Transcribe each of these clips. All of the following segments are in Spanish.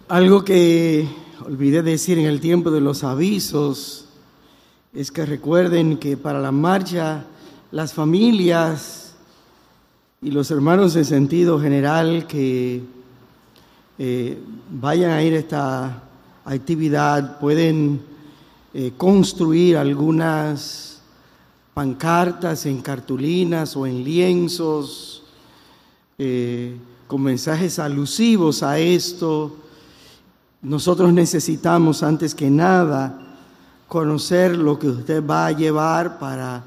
Algo que olvidé decir en el tiempo de los avisos es que recuerden que para la marcha las familias y los hermanos en sentido general que vayan a ir a esta actividad pueden construir algunas pancartas en cartulinas o en lienzos con mensajes alusivos a esto. Nosotros necesitamos antes que nada conocer lo que usted va a llevar para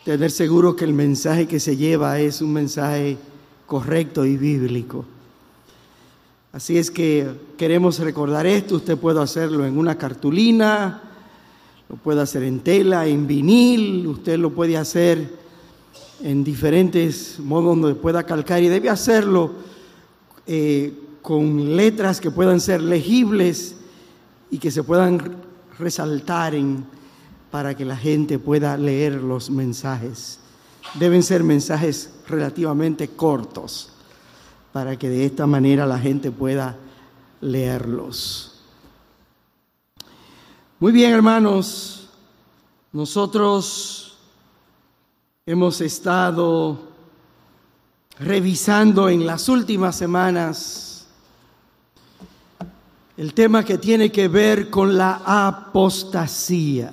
tener seguro que el mensaje que se lleva es un mensaje correcto y bíblico. Así es que queremos recordar esto. Usted puede hacerlo en una cartulina, lo puede hacer en tela, en vinil, usted lo puede hacer en diferentes modos donde pueda calcar y debe hacerlo con letras que puedan ser legibles y que se puedan resaltar para que la gente pueda leer los mensajes. Deben ser mensajes relativamente cortos para que de esta manera la gente pueda leerlos. Muy bien, hermanos, nosotros hemos estado revisando en las últimas semanas el tema que tiene que ver con la apostasía.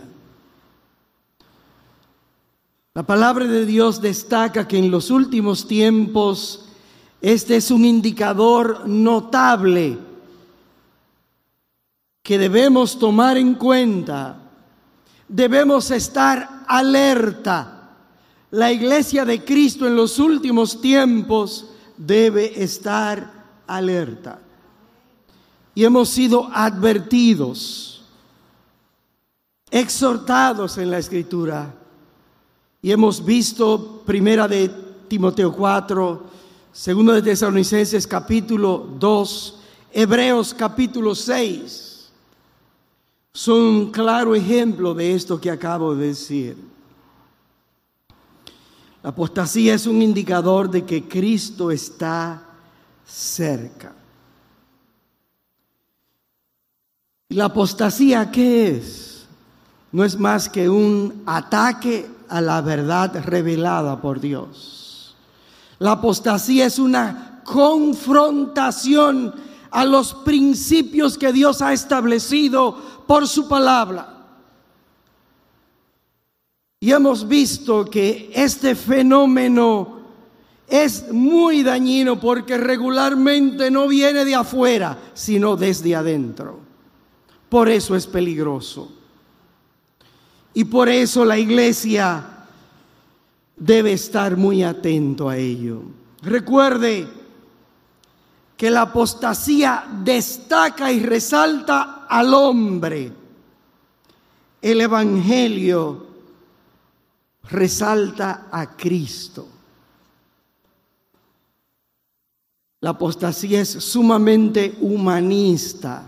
La palabra de Dios destaca que en los últimos tiempos este es un indicador notable que debemos tomar en cuenta. Debemos estar alerta. La iglesia de Cristo en los últimos tiempos debe estar alerta. Y hemos sido advertidos, exhortados en la Escritura. Y hemos visto primera de Timoteo 4, segunda de Tesalonicenses capítulo 2, Hebreos capítulo 6. Son un claro ejemplo de esto que acabo de decir. La apostasía es un indicador de que Cristo está cerca. ¿La apostasía qué es? No es más que un ataque a la verdad revelada por Dios. La apostasía es una confrontación a los principios que Dios ha establecido por su palabra. Y hemos visto que este fenómeno es muy dañino porque regularmente no viene de afuera, sino desde adentro. Por eso es peligroso. Y por eso la iglesia debe estar muy atento a ello. Recuerde que la apostasía destaca y resalta al hombre. El evangelio resalta a Cristo. La apostasía es sumamente humanista.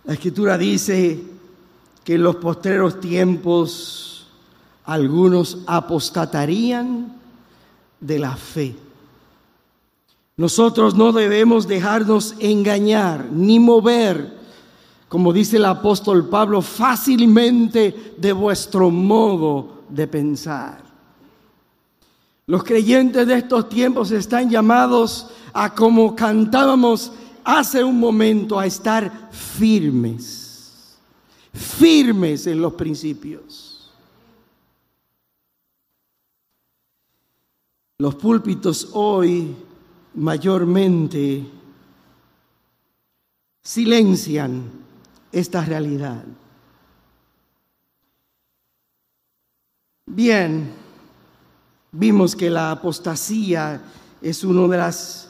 La Escritura dice que en los postreros tiempos algunos apostatarían de la fe. Nosotros no debemos dejarnos engañar ni mover, como dice el apóstol Pablo, fácilmente de vuestro modo de pensar. Los creyentes de estos tiempos están llamados a, como cantábamos hace un momento, a estar firmes en los principios. Los púlpitos hoy mayormente silencian esta realidad. Bien, vimos que la apostasía es una de las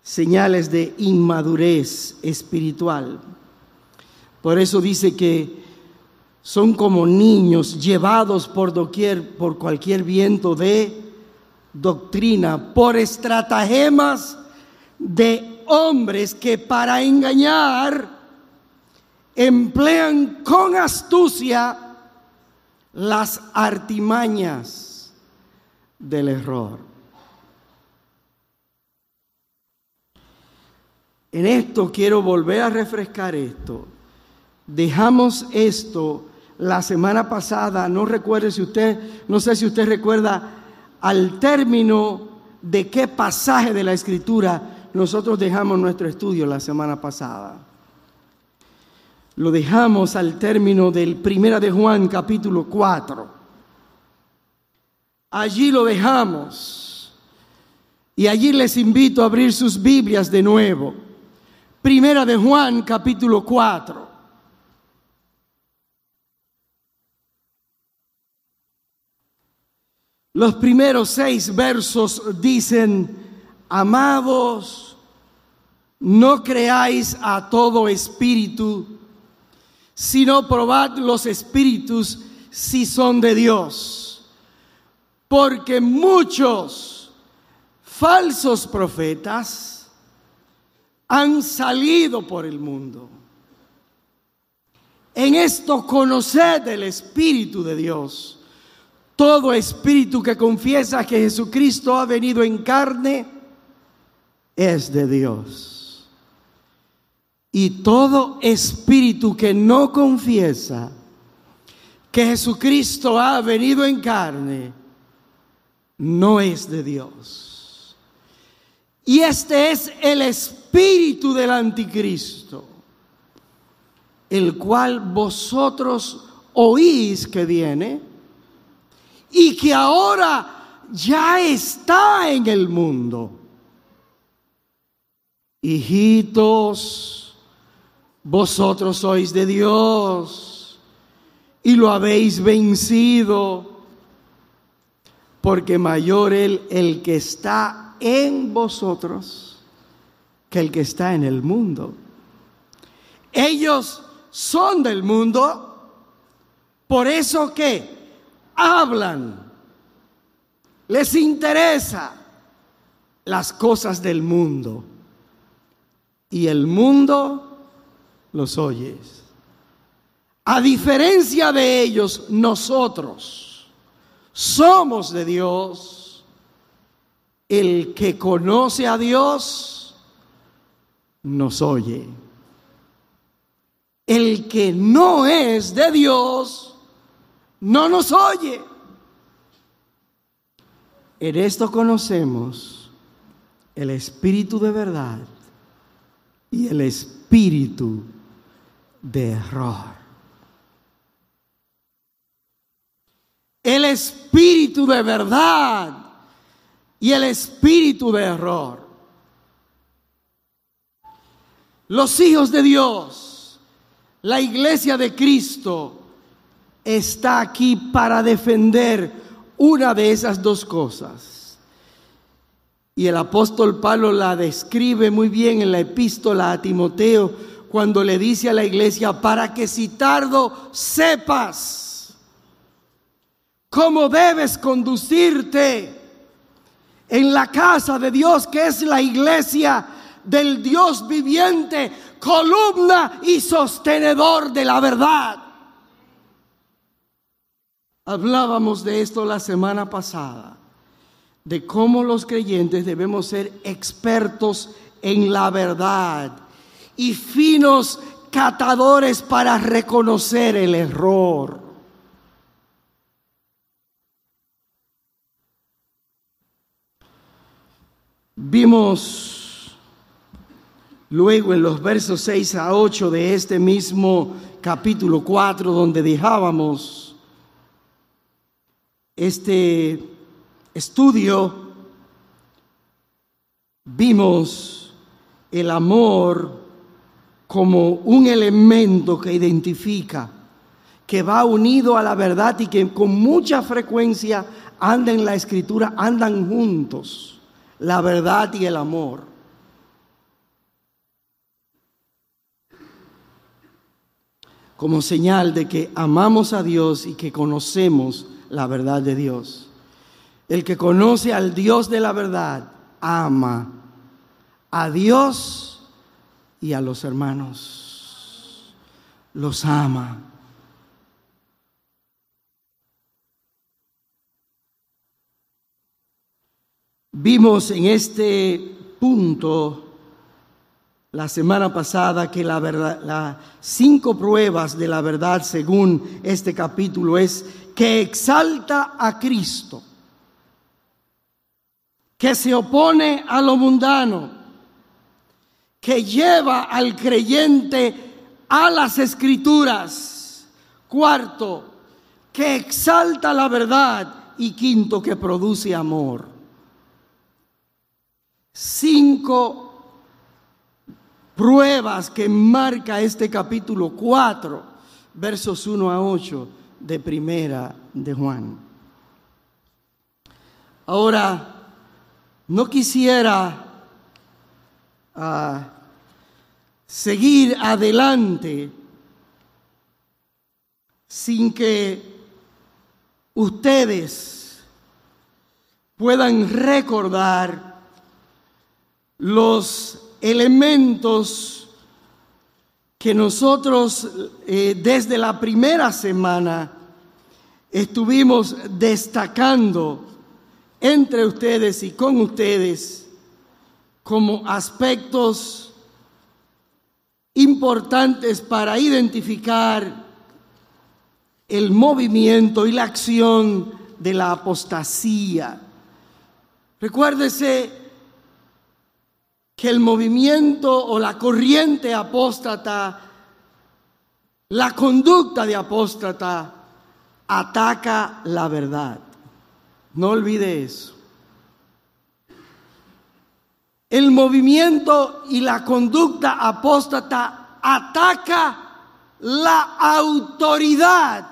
señales de inmadurez espiritual. Por eso dice que son como niños llevados por doquier, por cualquier viento de doctrina, por estratagemas de hombres que para engañar emplean con astucia las artimañas del error. En esto quiero volver a refrescar esto. Dejamos esto la semana pasada, no sé si usted recuerda al término de qué pasaje de la Escritura nosotros dejamos nuestro estudio la semana pasada. Lo dejamos al término del 1 de Juan capítulo 4. Allí lo dejamos y allí les invito a abrir sus Biblias de nuevo. 1 de Juan capítulo 4. Los primeros 6 versos dicen: amados, no creáis a todo espíritu, sino probad los espíritus si son de Dios, porque muchos falsos profetas han salido por el mundo. En esto conoced el Espíritu de Dios. Todo espíritu que confiesa que Jesucristo ha venido en carne es de Dios. Y todo espíritu que no confiesa que Jesucristo ha venido en carne no es de Dios. Y este es el espíritu del anticristo, el cual vosotros oís que viene y que ahora ya está en el mundo. Hijitos, vosotros sois de Dios y lo habéis vencido, porque mayor el que está en vosotros que el que está en el mundo. Ellos son del mundo, por eso que hablan, les interesa las cosas del mundo, y el mundo los oye. A diferencia de ellos, nosotros somos de Dios. El que conoce a Dios nos oye. El que no es de Dios no nos oye. En esto conocemos el espíritu de verdad y el espíritu de error. El espíritu de verdad y el espíritu de error. Los hijos de Dios, la iglesia de Cristo, está aquí para defender una de esas dos cosas. Y el apóstol Pablo la describe muy bien en la epístola a Timoteo, cuando le dice a la iglesia: para que si tardo sepas cómo debes conducirte en la casa de Dios, que es la iglesia del Dios viviente, columna y sostenedor de la verdad. Hablábamos de esto la semana pasada, de cómo los creyentes debemos ser expertos en la verdad y finos catadores para reconocer el error. Vimos luego en los versos 6 a 8 de este mismo capítulo 4, donde dejábamos este estudio, vimos el amor como un elemento que identifica, que va unido a la verdad y que con mucha frecuencia anda en la Escritura, andan juntos. La verdad y el amor. Como señal de que amamos a Dios y que conocemos la verdad de Dios. El que conoce al Dios de la verdad ama a Dios y a los hermanos. los ama. Vimos en este punto la semana pasada que la verdad, las 5 pruebas de la verdad según este capítulo es que exalta a Cristo, que se opone a lo mundano, que lleva al creyente a las Escrituras. 4, que exalta la verdad. Y 5, que produce amor. 5 pruebas que marca este capítulo 4, versos 1 a 8 de Primera de Juan. Ahora, no quisiera seguir adelante sin que ustedes puedan recordar los elementos que nosotros desde la primera semana estuvimos destacando entre ustedes y con ustedes como aspectos importantes para identificar el movimiento y la acción de la apostasía. Recuérdese que el movimiento o la corriente apóstata, la conducta de apóstata, ataca la verdad. No olvide eso. El movimiento y la conducta apóstata ataca la autoridad.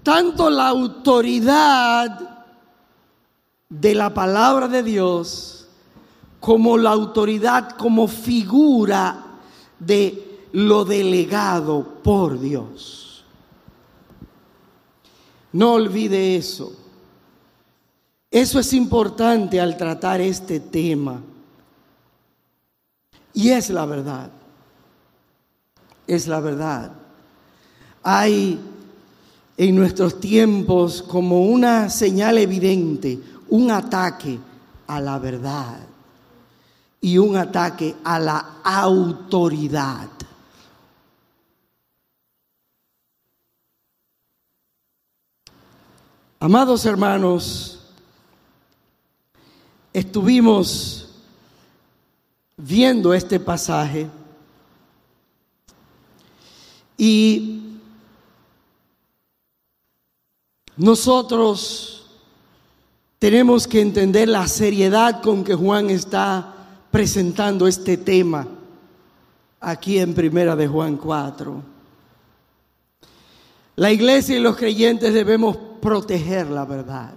Tanto la autoridad de la palabra de Dios como la autoridad como figura de lo delegado por Dios. No olvide eso. Eso es importante al tratar este tema. Y es la verdad. Es la verdad. Hay en nuestros tiempos como una señal evidente, un ataque a la verdad y un ataque a la autoridad. Amados hermanos, estuvimos viendo este pasaje y nosotros tenemos que entender la seriedad con que Juan está presentando este tema aquí en Primera de Juan 4. La iglesia y los creyentes debemos proteger la verdad,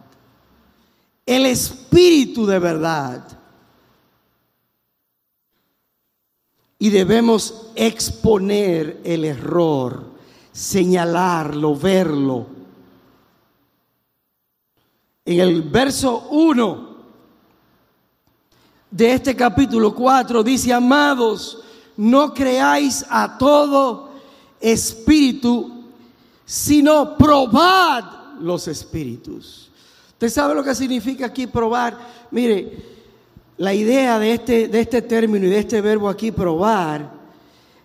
el espíritu de verdad, y debemos exponer el error, señalarlo, verlo. En el verso 1 de este capítulo 4 dice: amados, no creáis a todo espíritu, sino probad los espíritus. ¿Usted sabe lo que significa aquí probar? Mire, la idea de este término y de este verbo aquí, probar,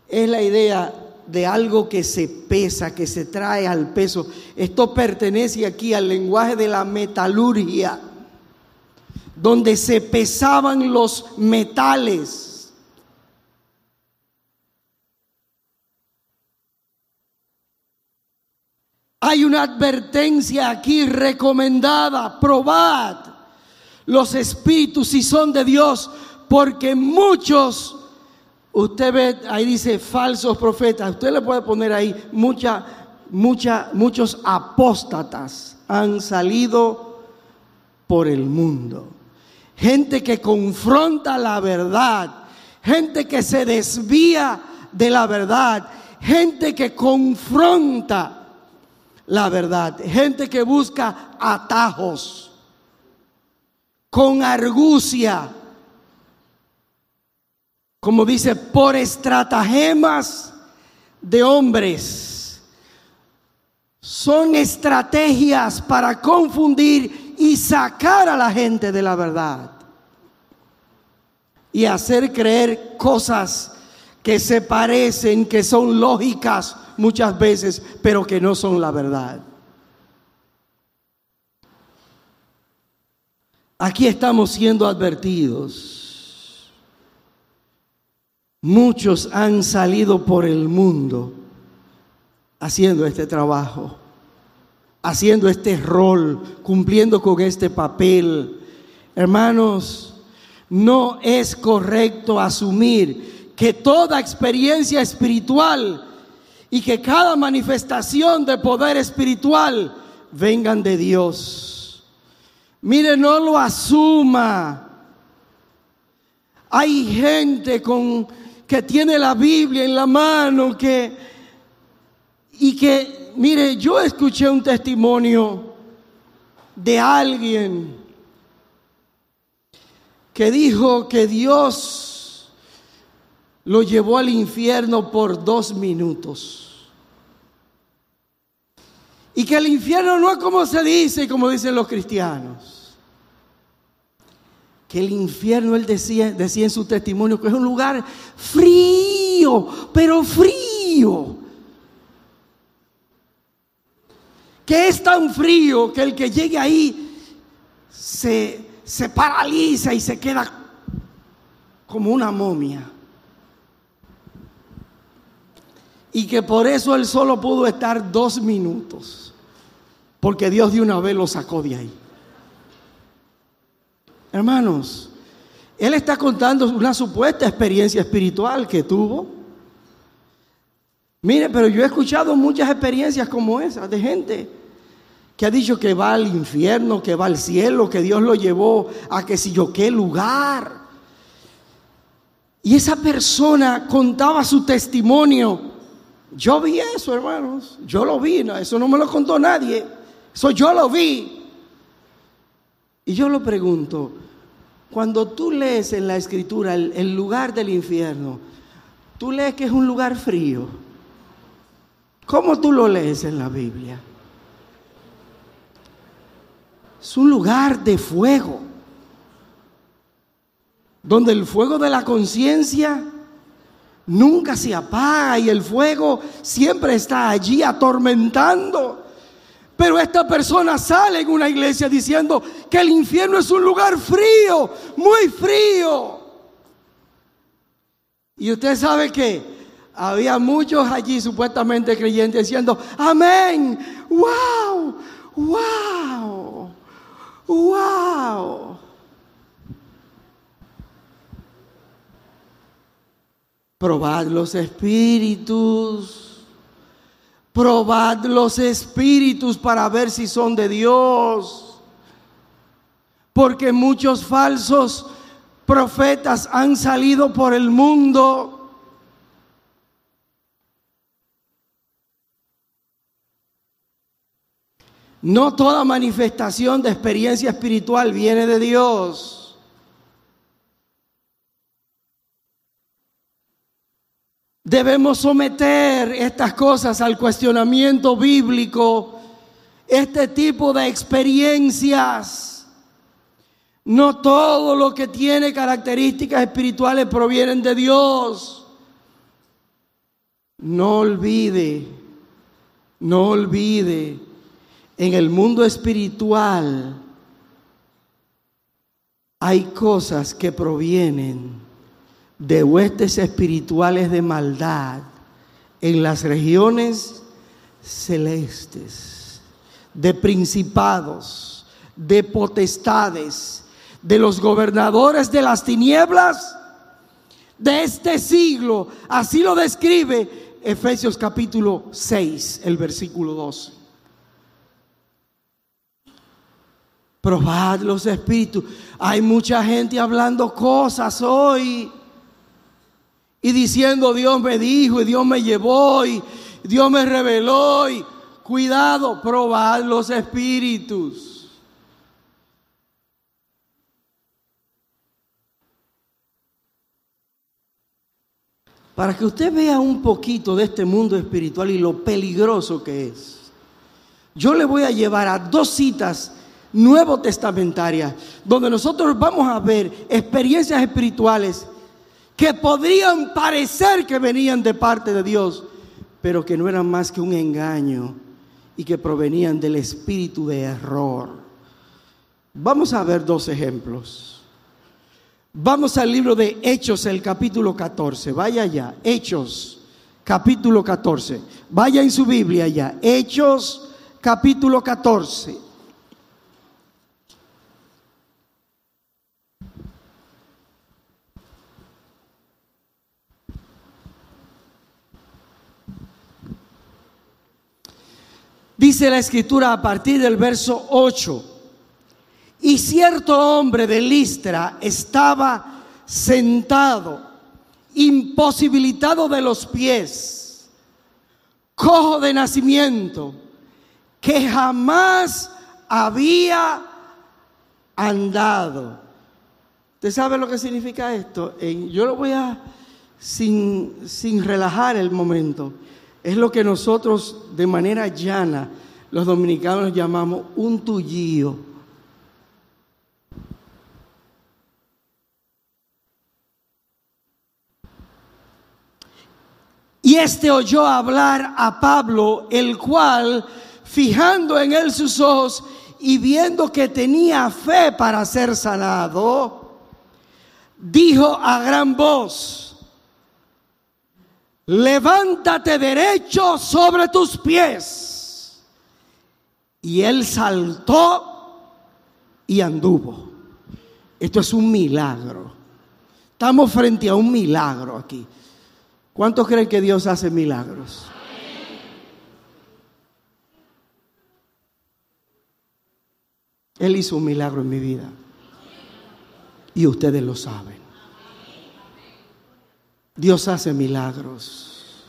es la idea de algo que se pesa, que se trae al peso. Esto pertenece aquí al lenguaje de la metalurgia, donde se pesaban los metales. Hay una advertencia aquí recomendada: probad los espíritus si son de Dios, porque muchos, usted ve, ahí dice falsos profetas, usted le puede poner ahí muchos apóstatas han salido por el mundo. Gente que confronta la verdad, gente que se desvía de la verdad, gente que confronta la verdad, gente que busca atajos con argucia, como dice, por estratagemas de hombres. Son estrategias para confundir y sacar a la gente de la verdad y hacer creer cosas que se parecen, que son lógicas muchas veces, pero que no son la verdad. Aquí estamos siendo advertidos. Muchos han salido por el mundo haciendo este trabajo, haciendo este rol, cumpliendo con este papel. Hermanos, no es correcto asumir que toda experiencia espiritual y que cada manifestación de poder espiritual vengan de Dios. Mire, no lo asuma. Hay gente que tiene la Biblia en la mano, mire, yo escuché un testimonio de alguien que dijo que Dios lo llevó al infierno por 2 minutos. Y que el infierno no es como se dice, como dicen los cristianos. Que el infierno, él decía en su testimonio, que es un lugar frío, pero frío. Que es tan frío que el que llegue ahí se paraliza y se queda como una momia. Y que por eso él solo pudo estar 2 minutos, porque Dios de una vez lo sacó de ahí. Hermanos, él está contando una supuesta experiencia espiritual que tuvo. Mire, pero yo he escuchado muchas experiencias como esas de gente que ha dicho que va al infierno, que va al cielo, que Dios lo llevó a que si yo qué lugar. Y esa persona contaba su testimonio. Yo vi eso, hermanos. Yo lo vi, no, eso no me lo contó nadie. Eso yo lo vi. Y yo lo pregunto, cuando tú lees en la Escritura el lugar del infierno, tú lees que es un lugar frío. ¿Cómo tú lo lees en la Biblia? Es un lugar de fuego, donde el fuego de la conciencia nunca se apaga y el fuego siempre está allí atormentando. Pero esta persona sale en una iglesia diciendo que el infierno es un lugar frío, muy frío. Y usted sabe que había muchos allí supuestamente creyentes diciendo, amén, wow, wow, wow. Probad los espíritus. Probad los espíritus para ver si son de Dios. Porque muchos falsos profetas han salido por el mundo. No toda manifestación de experiencia espiritual viene de Dios. Debemos someter estas cosas al cuestionamiento bíblico. Este tipo de experiencias, no todo lo que tiene características espirituales provienen de Dios. No olvide, en el mundo espiritual hay cosas que provienen de huestes espirituales de maldad en las regiones celestes, de principados, de potestades, de los gobernadores de las tinieblas de este siglo. Así lo describe Efesios capítulo 6, el versículo 12. Probad los espíritus. Hay mucha gente hablando cosas hoy y diciendo Dios me dijo y Dios me llevó y Dios me reveló. Y cuidado, probad los espíritus. para que usted vea un poquito de este mundo espiritual y lo peligroso que es. Yo le voy a llevar a 2 citas nuevo testamentarias, donde nosotros vamos a ver experiencias espirituales que podrían parecer que venían de parte de Dios, pero que no eran más que un engaño y que provenían del espíritu de error. Vamos a ver 2 ejemplos. Vamos al libro de Hechos, el capítulo 14. Vaya allá, Hechos, capítulo 14. Vaya en su Biblia allá, Hechos, capítulo 14. Dice la Escritura a partir del verso 8: y cierto hombre de Listra estaba sentado, imposibilitado de los pies, cojo de nacimiento, que jamás había andado. ¿Usted sabe lo que significa esto? Yo lo voy a, sin relajar el momento, es lo que nosotros de manera llana, los dominicanos llamamos un tullío. Y este oyó hablar a Pablo, el cual, fijando en él sus ojos y viendo que tenía fe para ser sanado, dijo a gran voz: levántate derecho sobre tus pies. Y él saltó y anduvo. Esto es un milagro. Estamos frente a un milagro aquí. ¿Cuántos creen que Dios hace milagros? Él hizo un milagro en mi vida. Y ustedes lo saben. Dios hace milagros.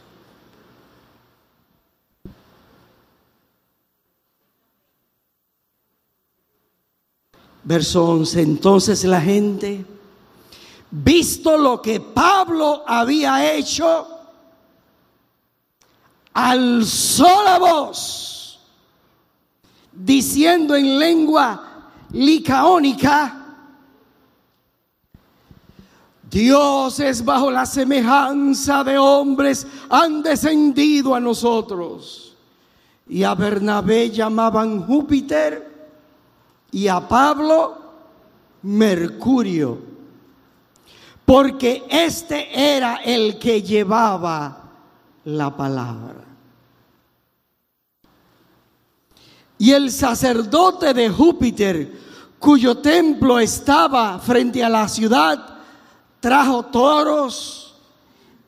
Verso 11. Entonces la gente, visto lo que Pablo había hecho, alzó la voz, diciendo en lengua licaónica: dioses bajo la semejanza de hombres han descendido a nosotros. Y a Bernabé llamaban Júpiter y a Pablo Mercurio, porque este era el que llevaba la palabra. Y el sacerdote de Júpiter, cuyo templo estaba frente a la ciudad, trajo toros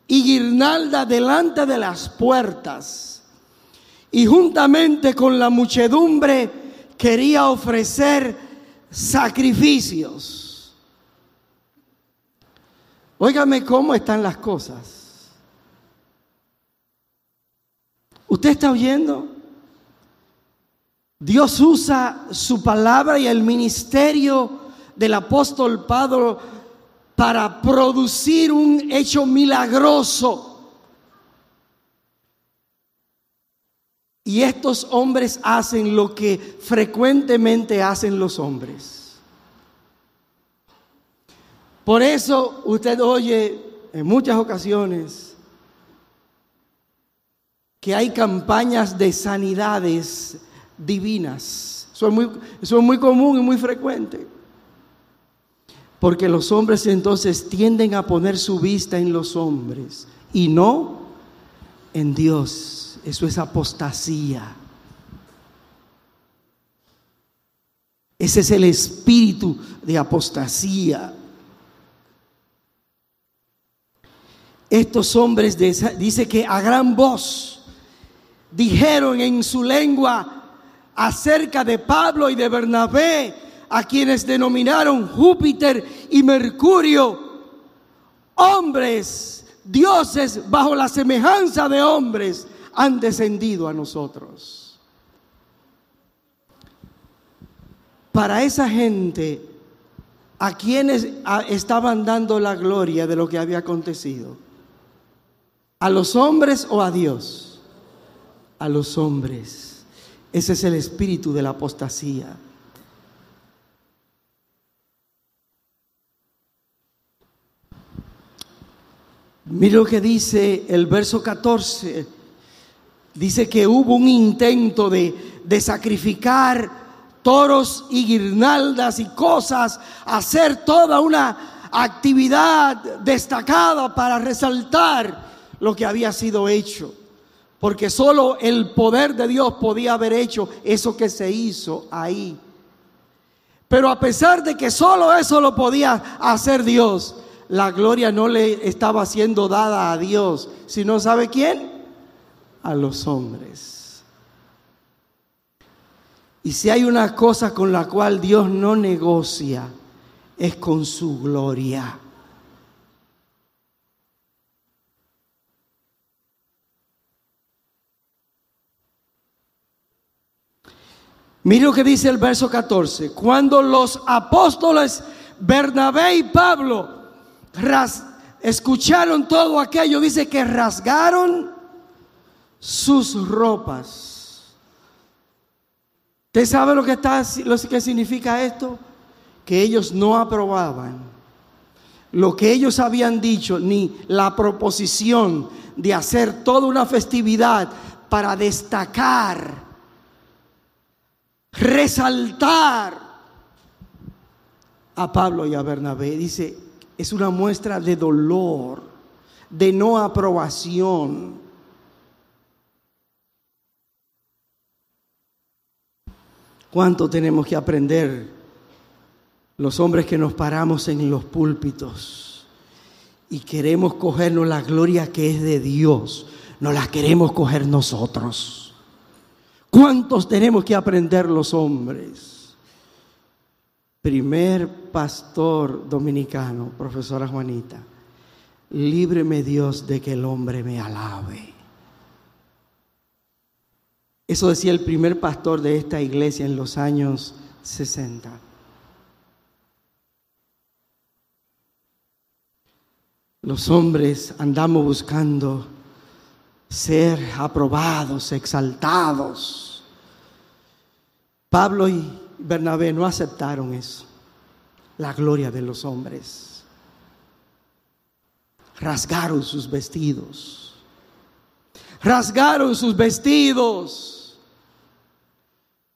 y guirnalda delante de las puertas, y juntamente con la muchedumbre quería ofrecer sacrificios. Óigame cómo están las cosas. ¿Usted está oyendo? Dios usa su palabra y el ministerio del apóstol Pablo para producir un hecho milagroso. Y estos hombres hacen lo que frecuentemente hacen los hombres. Por eso usted oye en muchas ocasiones que hay campañas de sanidades divinas. Eso es muy común y muy frecuente. Porque los hombres entonces tienden a poner su vista en los hombres y no en Dios. Eso es apostasía. Ese es el espíritu de apostasía. Estos hombres dice que a gran voz dijeron en su lengua acerca de Pablo y de Bernabé, a quienes denominaron Júpiter y Mercurio, hombres, dioses bajo la semejanza de hombres, han descendido a nosotros. Para esa gente, a quienes estaban dando la gloria de lo que había acontecido, ¿A los hombres o a Dios? A los hombres. Ese es el espíritu de la apostasía. Mira lo que dice el verso 14. Dice que hubo un intento de sacrificar toros y guirnaldas y cosas, hacer toda una actividad destacada para resaltar lo que había sido hecho, porque solo el poder de Dios podía haber hecho eso que se hizo ahí. Pero a pesar de que solo eso lo podía hacer Dios, la gloria no le estaba siendo dada a Dios, sino ¿sabe quién? A los hombres. Y si hay una cosa con la cual Dios no negocia, es con su gloria. Mire lo que dice el verso 14. Cuando los apóstoles Bernabé y Pablo escucharon todo aquello, dice que rasgaron sus ropas. ¿Usted sabe lo que significa esto? Que ellos no aprobaban lo que ellos habían dicho, ni la proposición de hacer toda una festividad para destacar, resaltar a Pablo y a Bernabé. Dice, es una muestra de dolor, de no aprobación. ¿Cuánto tenemos que aprender los hombres que nos paramos en los púlpitos y queremos cogernos la gloria que es de Dios? No la queremos coger nosotros. ¿Cuántos tenemos que aprender los hombres? Primer pastor dominicano, profesora Juanita: líbreme Dios de que el hombre me alabe. Eso decía el primer pastor de esta iglesia en los años 60. Los hombres andamos buscando ser aprobados, exaltados. Pablo y Bernabé no aceptaron eso, la gloria de los hombres. Rasgaron sus vestidos. Rasgaron sus vestidos.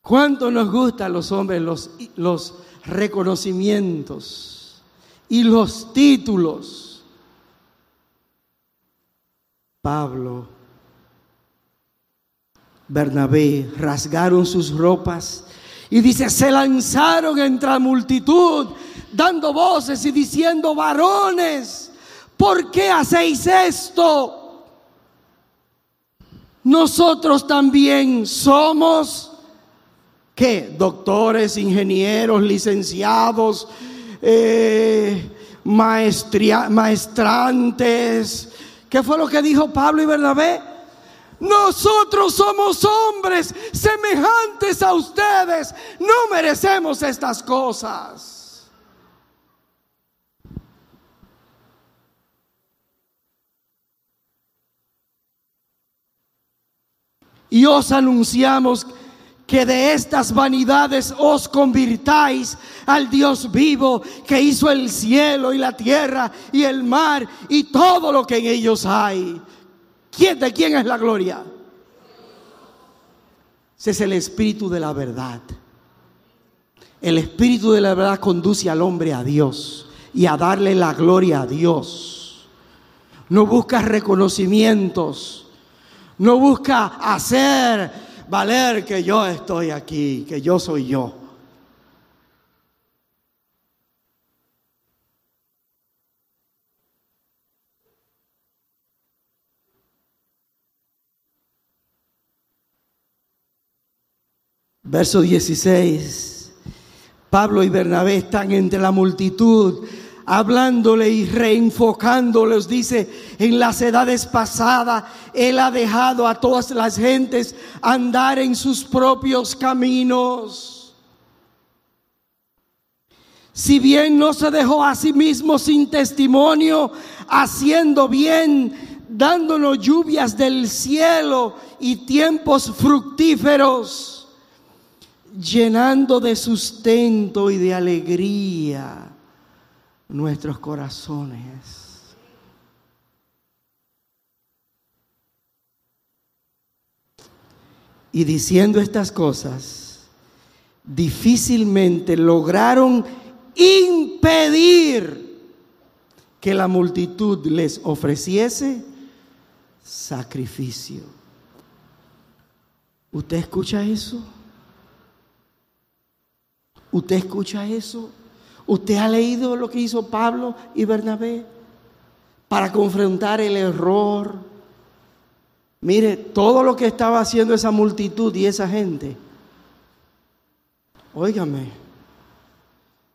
¿Cuánto nos gustan los hombres los reconocimientos y los títulos? Pablo, Bernabé rasgaron sus ropas y dice, se lanzaron entre la multitud dando voces y diciendo, varones, ¿por qué hacéis esto? Nosotros también somos, ¿qué? Doctores, ingenieros, licenciados, maestrantes. ¿Qué fue lo que dijo Pablo y Bernabé? Nosotros somos hombres semejantes a ustedes, no merecemos estas cosas. Y os anunciamos que de estas vanidades os convirtáis al Dios vivo, que hizo el cielo y la tierra y el mar y todo lo que en ellos hay. ¿De quién es la gloria? Ese es el espíritu de la verdad. El espíritu de la verdad conduce al hombre a Dios y a darle la gloria a Dios. No busca reconocimientos, no busca hacer valer que yo estoy aquí, que yo soy yo. Verso 16. Pablo y Bernabé están entre la multitud, hablándole y reenfocándoles. Dice, en las edades pasadas Él ha dejado a todas las gentes andar en sus propios caminos. Si bien no se dejó a sí mismo sin testimonio, haciendo bien dándonos lluvias del cielo y tiempos fructíferos, llenando de sustento y de alegría nuestros corazones. Y diciendo estas cosas, difícilmente lograron impedir que la multitud les ofreciese sacrificio. ¿Usted escucha eso? ¿Usted escucha eso? ¿Usted ha leído lo que hizo Pablo y Bernabé para confrontar el error? Mire, todo lo que estaba haciendo esa multitud y esa gente. Óigame,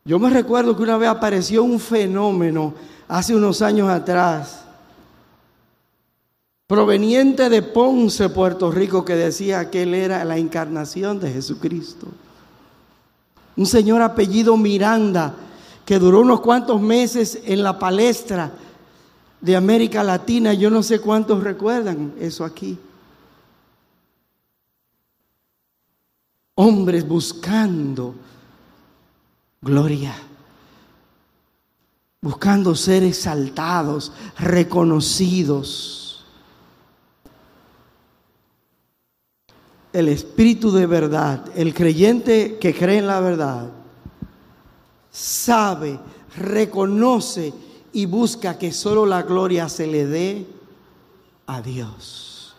yo me recuerdo que una vez apareció un fenómeno hace unos años atrás, proveniente de Ponce, Puerto Rico, que decía que él era la encarnación de Jesucristo. Un señor apellido Miranda, que duró unos cuantos meses en la palestra de América Latina. Yo no sé cuántos recuerdan eso aquí. Hombres buscando gloria, buscando ser exaltados, reconocidos. El espíritu de verdad, el creyente que cree en la verdad, sabe, reconoce y busca que solo la gloria se le dé a Dios.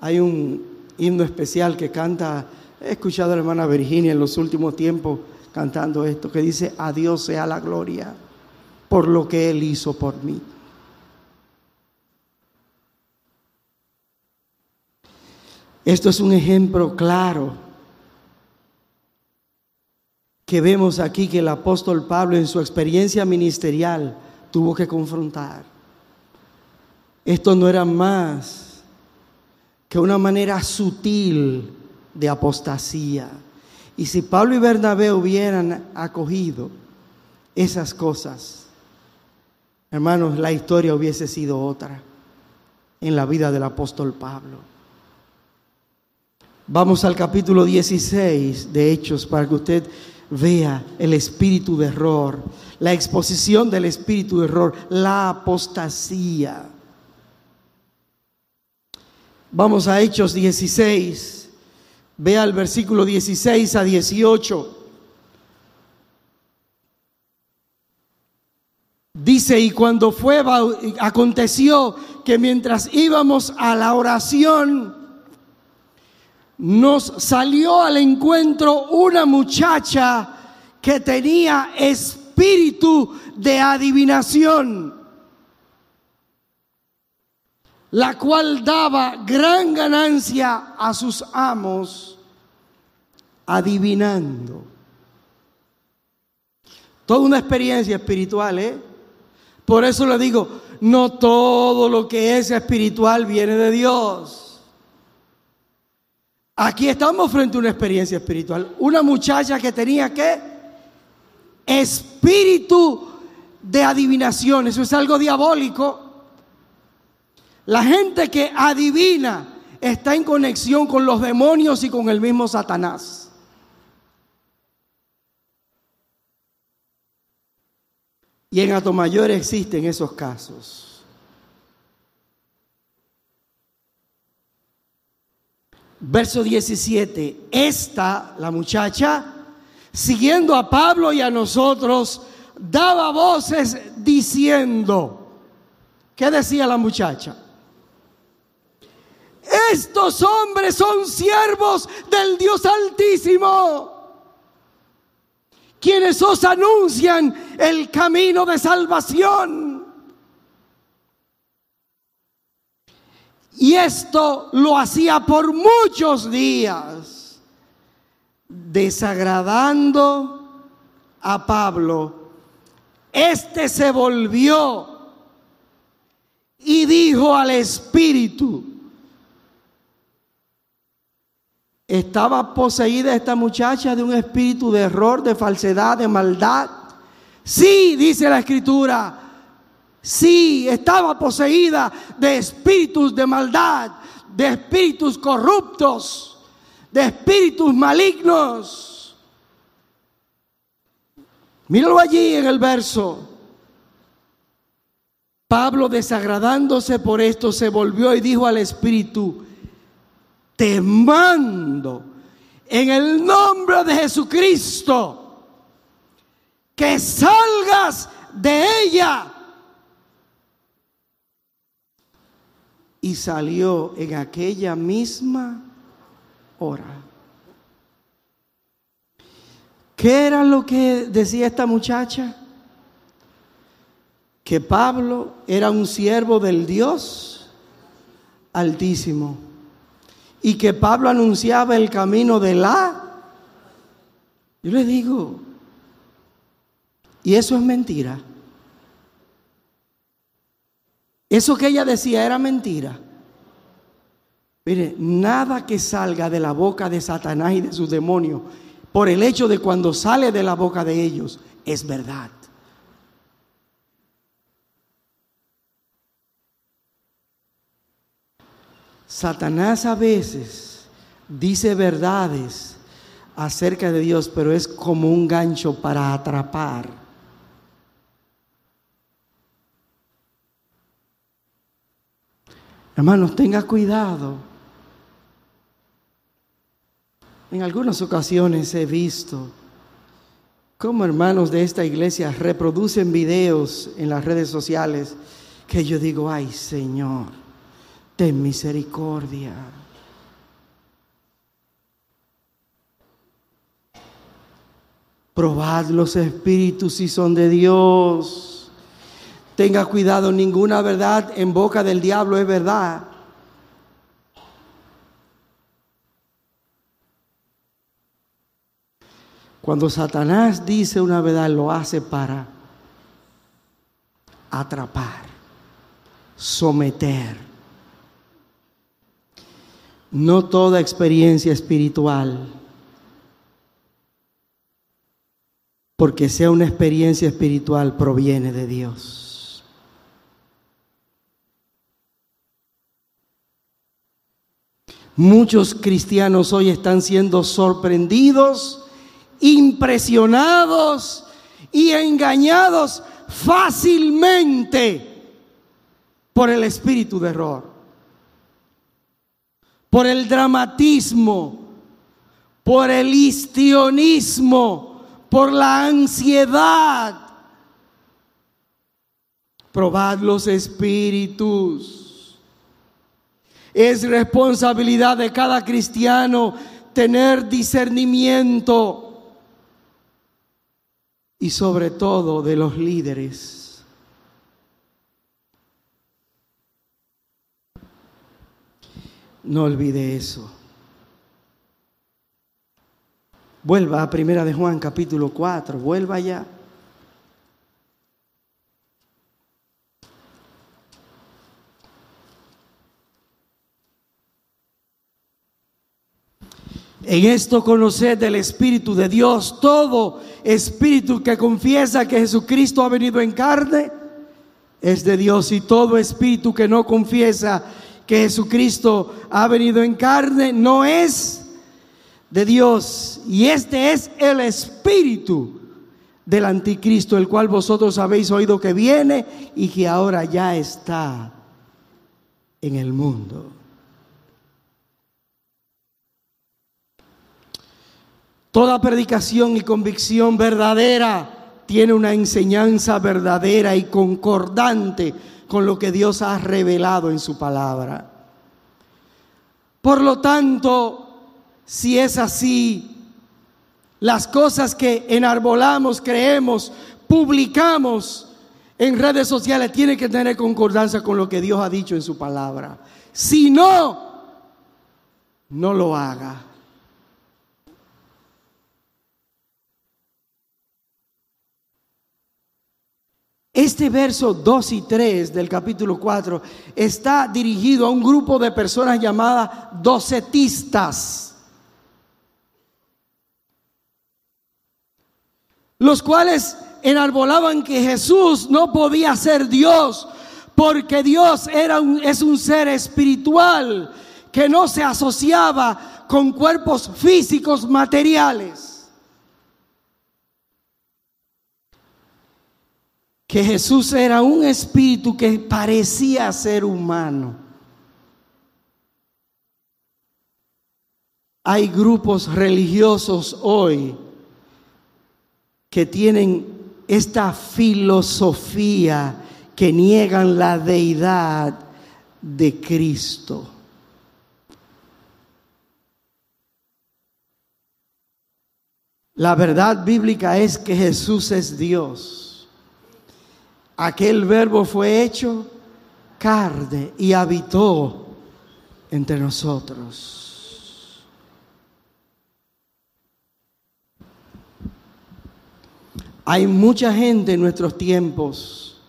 Hay un himno especial que canta, he escuchado a la hermana Virginia en los últimos tiempos cantando esto, que dice: a Dios sea la gloria por lo que Él hizo por mí. Esto es un ejemplo claro que vemos aquí que el apóstol Pablo en su experiencia ministerial tuvo que confrontar. Esto no era más que una manera sutil de apostasía. Y si Pablo y Bernabé hubieran acogido esas cosas, hermanos, la historia hubiese sido otra en la vida del apóstol Pablo. Vamos al capítulo 16 de Hechos para que usted vea el espíritu de error, la exposición del espíritu de error, la apostasía. Vamos a Hechos 16, vea el versículo 16 a 18. Dice: y cuando aconteció que mientras íbamos a la oración, nos salió al encuentro una muchacha que tenía espíritu de adivinación, la cual daba gran ganancia a sus amos adivinando. Toda una experiencia espiritual, ¿eh? Por eso le digo, no todo lo que es espiritual viene de Dios. Aquí estamos frente a una experiencia espiritual. Una muchacha que tenía, ¿qué? Espíritu de adivinación. Eso es algo diabólico. La gente que adivina está en conexión con los demonios y con el mismo Satanás. Y en Atomayor existen esos casos. Verso 17, esta, la muchacha, siguiendo a Pablo y a nosotros, daba voces diciendo, ¿qué decía la muchacha? Estos hombres son siervos del Dios Altísimo, quienes os anuncian el camino de salvación. Y esto lo hacía por muchos días, desagradando a Pablo. Este se volvió y dijo al espíritu. Estaba poseída esta muchacha de un espíritu de error, de falsedad, de maldad. Sí, dice la Escritura, sí, estaba poseída de espíritus de maldad, de espíritus corruptos, de espíritus malignos. Míralo allí en el verso. Pablo, desagradándose por esto, se volvió y dijo al espíritu: te mando en el nombre de Jesucristo que salgas de ella. Y salió en aquella misma hora. ¿Qué era lo que decía esta muchacha? Que Pablo era un siervo del Dios Altísimo y que Pablo anunciaba el camino de la... Yo le digo, y eso es mentira. Eso que ella decía era mentira. Mire, nada que salga de la boca de Satanás y de sus demonios, por el hecho de cuando sale de la boca de ellos, es verdad. Satanás a veces dice verdades acerca de Dios, pero es como un gancho para atrapar. Hermanos, tenga cuidado. En algunas ocasiones he visto cómo hermanos de esta iglesia reproducen videos en las redes sociales que yo digo: ay, Señor, ten misericordia. Probad los espíritus si son de Dios. Tenga cuidado, ninguna verdad en boca del diablo es verdad. Cuando Satanás dice una verdad, lo hace para atrapar, someter. No toda experiencia espiritual, porque sea una experiencia espiritual, proviene de Dios. Muchos cristianos hoy están siendo sorprendidos, impresionados y engañados fácilmente por el espíritu de error, por el dramatismo, por el histrionismo, por la ansiedad. Probad los espíritus. Es responsabilidad de cada cristiano tener discernimiento, y sobre todo de los líderes. No olvide eso. Vuelva a Primera de Juan capítulo 4, vuelva allá. En esto conoced el Espíritu de Dios. Todo espíritu que confiesa que Jesucristo ha venido en carne es de Dios, y todo espíritu que no confiesa que Jesucristo ha venido en carne no es de Dios. Y este es el espíritu del anticristo, el cual vosotros habéis oído que viene y que ahora ya está en el mundo. Toda predicación y convicción verdadera tiene una enseñanza verdadera y concordante con lo que Dios ha revelado en su palabra. Por lo tanto, si es así, las cosas que enarbolamos, creemos, publicamos en redes sociales tienen que tener concordancia con lo que Dios ha dicho en su palabra. Si no, no lo haga. Este verso 2 y 3 del capítulo 4 está dirigido a un grupo de personas llamadas docetistas, los cuales enarbolaban que Jesús no podía ser Dios, porque Dios es un ser espiritual que no se asociaba con cuerpos físicos materiales. Que Jesús era un espíritu que parecía ser humano. Hay grupos religiosos hoy que tienen esta filosofía que niegan la deidad de Cristo. La verdad bíblica es que Jesús es Dios. Aquel verbo fue hecho carne y habitó entre nosotros. Hay mucha gente en nuestros tiempos,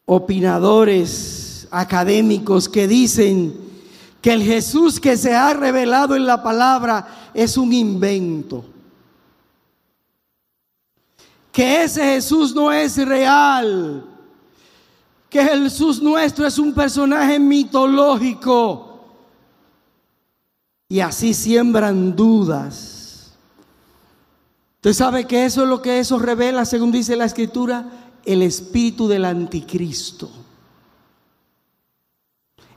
opinadores académicos, que dicen que el Jesús que se ha revelado en la palabra es un invento, que ese Jesús no es real, que Jesús nuestro es un personaje mitológico, y así siembran dudas. ¿Usted sabe que eso es lo que eso revela, según dice la Escritura? El espíritu del anticristo.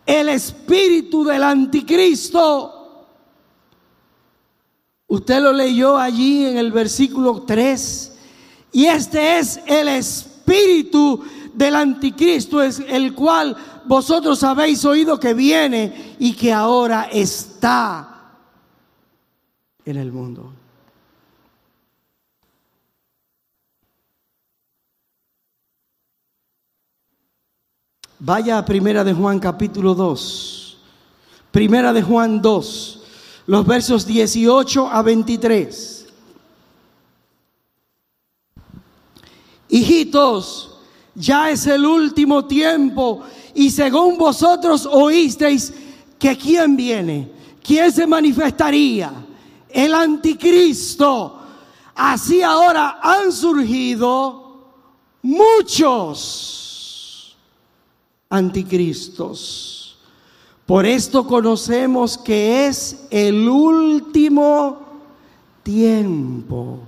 El espíritu del anticristo. Usted lo leyó allí en el versículo 3. Y este es el espíritu del anticristo, es el cual vosotros habéis oído que viene y que ahora está en el mundo. Vaya a Primera de Juan capítulo 2. Primera de Juan 2, los versos 18 a 23. Hijitos, ya es el último tiempo, y según vosotros oísteis que ¿quién viene? ¿Quién se manifestaría? El anticristo. Así ahora han surgido muchos anticristos. Por esto conocemos que es el último tiempo.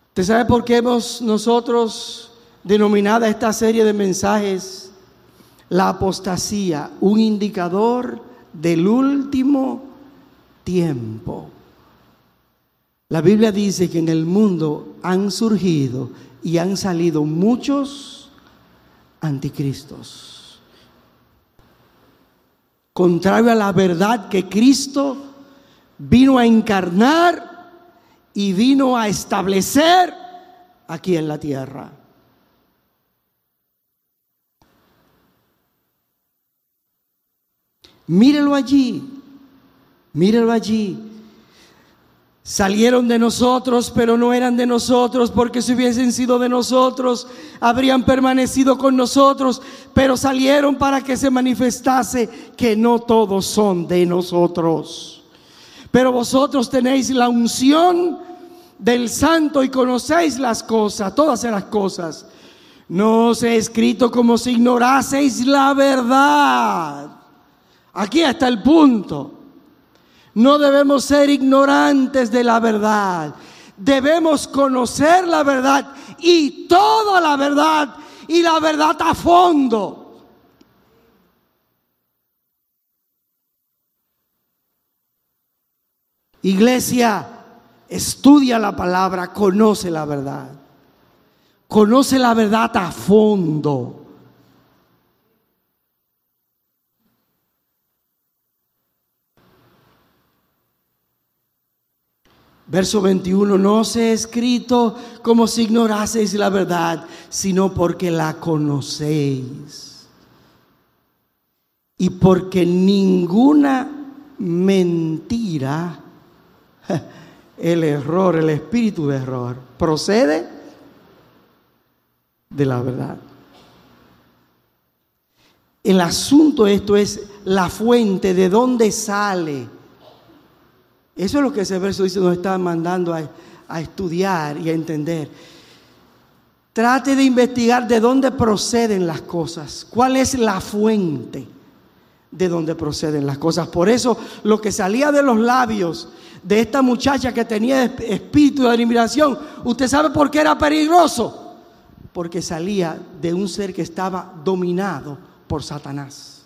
¿Usted sabe por qué hemos nosotros denominado esta serie de mensajes la apostasía? Un indicador del último tiempo. La Biblia dice que en el mundo han surgido y han salido muchos anticristos, contrario a la verdad que Cristo vino a encarnar y vino a establecer aquí en la tierra. Mírelo allí, mírelo allí. Salieron de nosotros, pero no eran de nosotros, porque si hubiesen sido de nosotros, habrían permanecido con nosotros, pero salieron para que se manifestase que no todos son de nosotros. Pero vosotros tenéis la unción del Santo y conocéis las cosas, todas las cosas. No os he escrito como si ignoraseis la verdad. Aquí está el punto. No debemos ser ignorantes de la verdad. Debemos conocer la verdad y toda la verdad, y la verdad a fondo. Iglesia, estudia la palabra, conoce la verdad. Conoce la verdad a fondo. Verso 21, no os he escrito como si ignoraseis la verdad, sino porque la conocéis. Y porque ninguna mentira, el error, el espíritu de error, procede de la verdad. El asunto esto es la fuente, de dónde sale. Eso es lo que ese verso dice, nos está mandando a estudiar y a entender. Trate de investigar de dónde proceden las cosas, cuál es la fuente de dónde proceden las cosas. Por eso lo que salía de los labios de esta muchacha que tenía espíritu de adivinación, ¿usted sabe por qué era peligroso? Porque salía de un ser que estaba dominado por Satanás.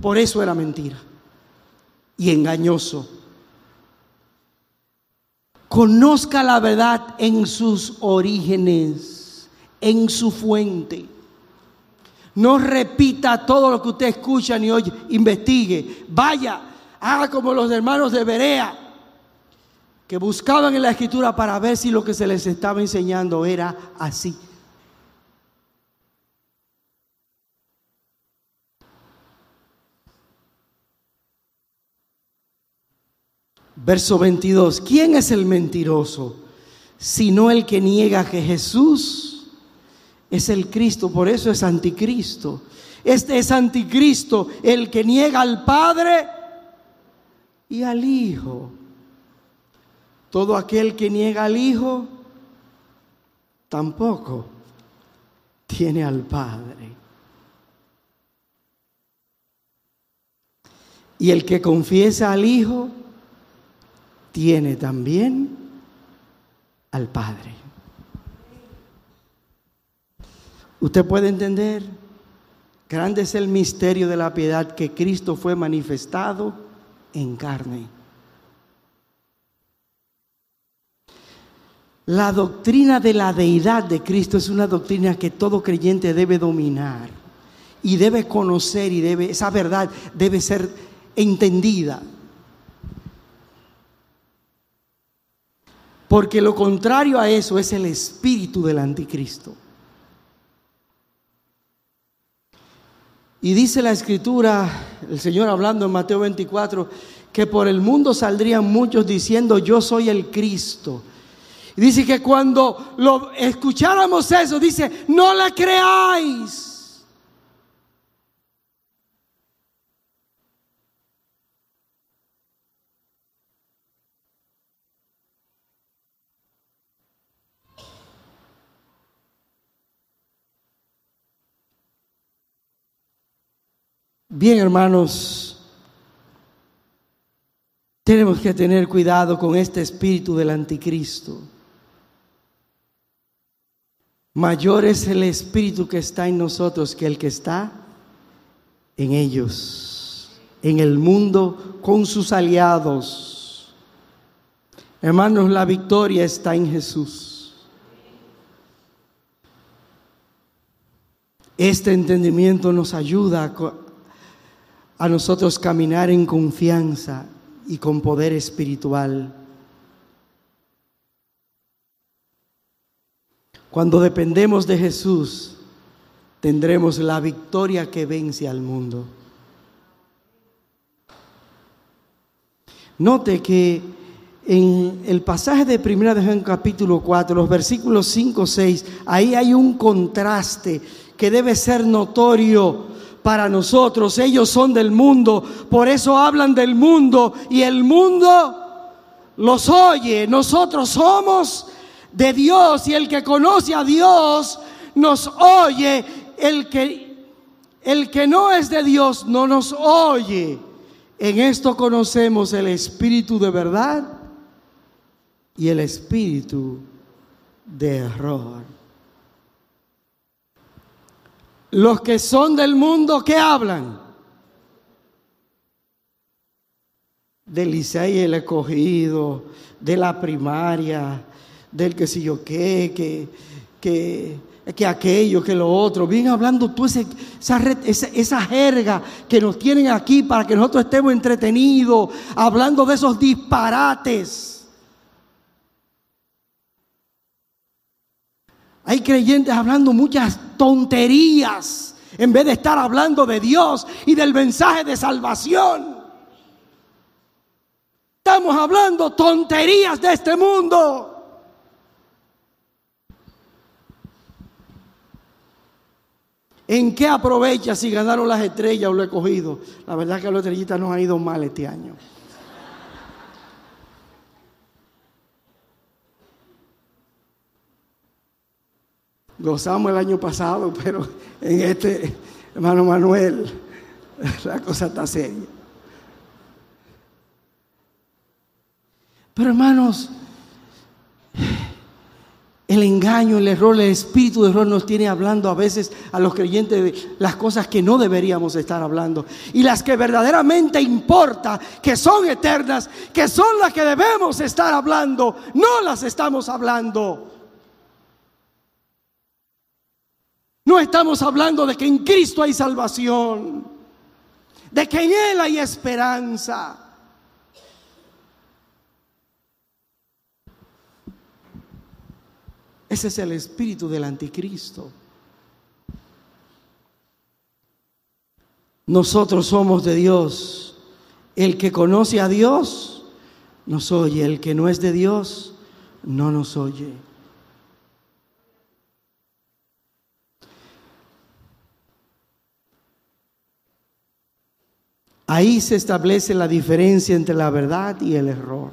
Por eso era mentira y engañoso. Conozca la verdad en sus orígenes, en su fuente. No repita todo lo que usted escucha ni oye. Investigue, vaya, haga como los hermanos de Berea, que buscaban en la Escritura para ver si lo que se les estaba enseñando era así. Verso 22. ¿Quién es el mentiroso? Sino el que niega que Jesús es el Cristo. Por eso es anticristo. Este es anticristo, el que niega al Padre y al Hijo. Todo aquel que niega al Hijo tampoco tiene al Padre. Y el que confiesa al Hijo tiene también al Padre. Usted puede entender, grande es el misterio de la piedad, que Cristo fue manifestado en carne. La doctrina de la deidad de Cristo es una doctrina que todo creyente debe dominar y debe conocer, y esa verdad debe ser entendida. Porque lo contrario a eso es el espíritu del anticristo. Y dice la Escritura, el Señor hablando en Mateo 24, que por el mundo saldrían muchos diciendo: yo soy el Cristo. Y dice que cuando lo escucháramos eso, dice: no le creáis. Bien, hermanos, tenemos que tener cuidado con este espíritu del anticristo. Mayor es el espíritu que está en nosotros que el que está en ellos, en el mundo con sus aliados. Hermanos, la victoria está en Jesús. Este entendimiento nos ayuda a nosotros caminar en confianza y con poder espiritual. Cuando dependemos de Jesús, tendremos la victoria que vence al mundo. Note que en el pasaje de 1 de Juan capítulo 4, los versículos 5, 6, ahí hay un contraste que debe ser notorio para nosotros. Ellos son del mundo, por eso hablan del mundo y el mundo los oye. Nosotros somos de Dios y el que conoce a Dios nos oye. El que no es de Dios no nos oye. En esto conocemos el espíritu de verdad y el espíritu de error. Los que son del mundo, ¿qué hablan? Del Licey el Escogido, de la primaria, del que si yo qué, que aquello, que lo otro. Vienen hablando tú esa jerga que nos tienen aquí para que nosotros estemos entretenidos, hablando de esos disparates. Hay creyentes hablando muchas tonterías en vez de estar hablando de Dios y del mensaje de salvación. Estamos hablando tonterías de este mundo. ¿En qué aprovecha si ganaron las estrellas o lo he cogido? La verdad es que a los estrellitas nos ha ido mal este año. Gozamos el año pasado, pero en este, hermano Manuel, la cosa está seria. Pero hermanos, el engaño, el error, el espíritu de error nos tiene hablando a veces a los creyentes de las cosas que no deberíamos estar hablando. Y las que verdaderamente importa, que son eternas, que son las que debemos estar hablando, no las estamos hablando. No estamos hablando de que en Cristo hay salvación, de que en Él hay esperanza. Ese es el espíritu del anticristo. Nosotros somos de Dios. El que conoce a Dios nos oye. El que no es de Dios no nos oye. Ahí se establece la diferencia entre la verdad y el error.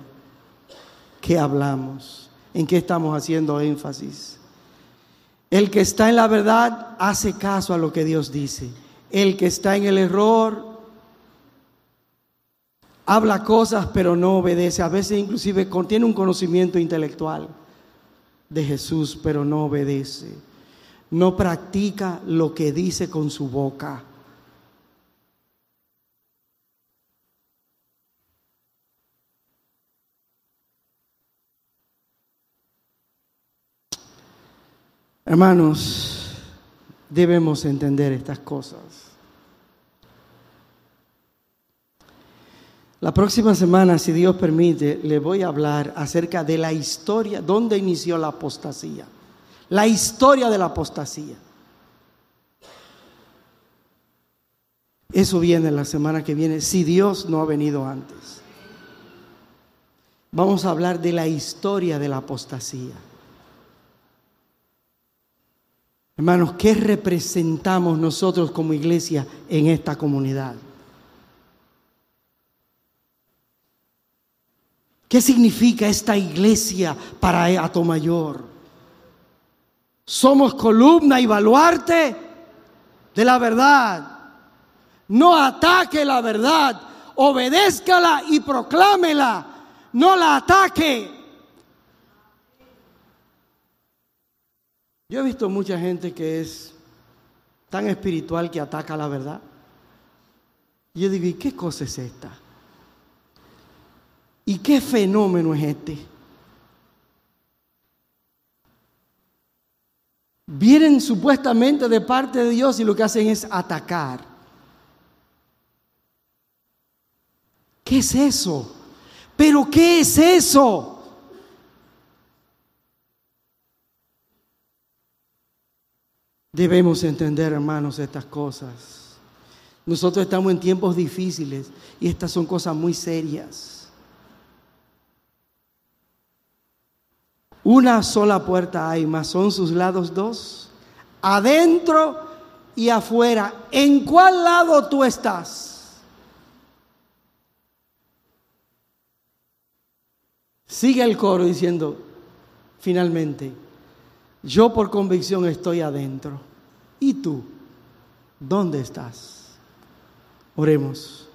¿Qué hablamos? ¿En qué estamos haciendo énfasis? El que está en la verdad hace caso a lo que Dios dice. El que está en el error habla cosas pero no obedece. A veces inclusive tiene un conocimiento intelectual de Jesús pero no obedece. No practica lo que dice con su boca. Hermanos, debemos entender estas cosas. La próxima semana, si Dios permite, le voy a hablar acerca de la historia, dónde inició la apostasía. La historia de la apostasía. Eso viene la semana que viene, si Dios no ha venido antes. Vamos a hablar de la historia de la apostasía. Hermanos, ¿qué representamos nosotros como iglesia en esta comunidad? ¿Qué significa esta iglesia para Atomayor? Somos columna y baluarte de la verdad. No ataque la verdad, obedézcala y proclámela. No la ataque. Yo he visto mucha gente que es tan espiritual que ataca la verdad. Yo digo, ¿y qué cosa es esta? ¿Y qué fenómeno es este? Vienen supuestamente de parte de Dios y lo que hacen es atacar. ¿Qué es eso? ¿Pero qué es eso? Debemos entender, hermanos, estas cosas. Nosotros estamos en tiempos difíciles y estas son cosas muy serias. Una sola puerta hay, mas son sus lados dos, adentro y afuera. ¿En cuál lado tú estás? Sigue el coro diciendo, finalmente, yo por convicción estoy adentro. ¿Y tú? ¿Dónde estás? Oremos.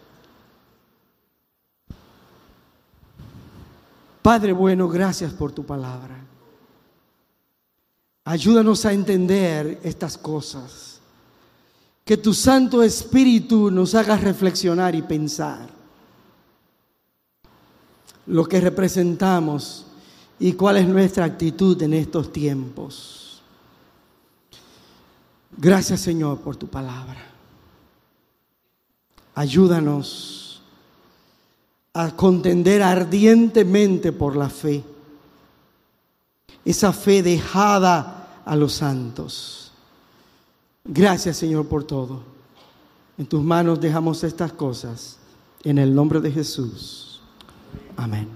Padre bueno, gracias por tu palabra. Ayúdanos a entender estas cosas. Que tu Santo Espíritu nos haga reflexionar y pensar lo que representamos y cuál es nuestra actitud en estos tiempos. Gracias, Señor, por tu palabra. Ayúdanos a contender ardientemente por la fe. Esa fe dejada a los santos. Gracias, Señor, por todo. En tus manos dejamos estas cosas. En el nombre de Jesús. Amén.